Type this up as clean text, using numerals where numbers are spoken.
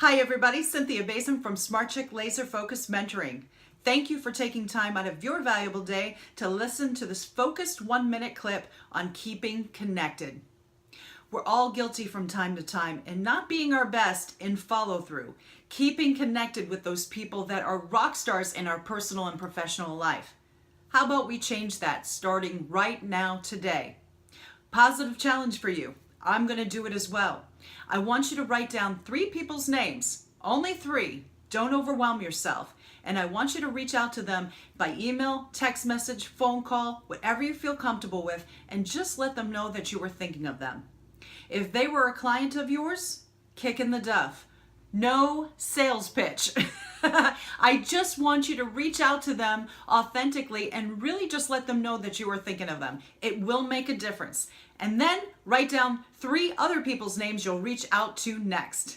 Hi everybody, Cynthia Bazin from Smart Chick Laser Focus Mentoring. Thank you for taking time out of your valuable day to listen to this focused 1-minute clip on keeping connected. We're all guilty from time to time in not being our best in follow through, keeping connected with those people that are rock stars in our personal and professional life. How about we change that starting right now today? Positive challenge for you. I'm going to do it as well. I want you to write down 3 people's names, only 3. Don't overwhelm yourself. And I want you to reach out to them by email, text message, phone call, whatever you feel comfortable with, and just let them know that you were thinking of them. If they were a client of yours, kick in the duff. No sales pitch. I just want you to reach out to them authentically and really just let them know that you are thinking of them. It will make a difference. And then write down 3 other people's names you'll reach out to next.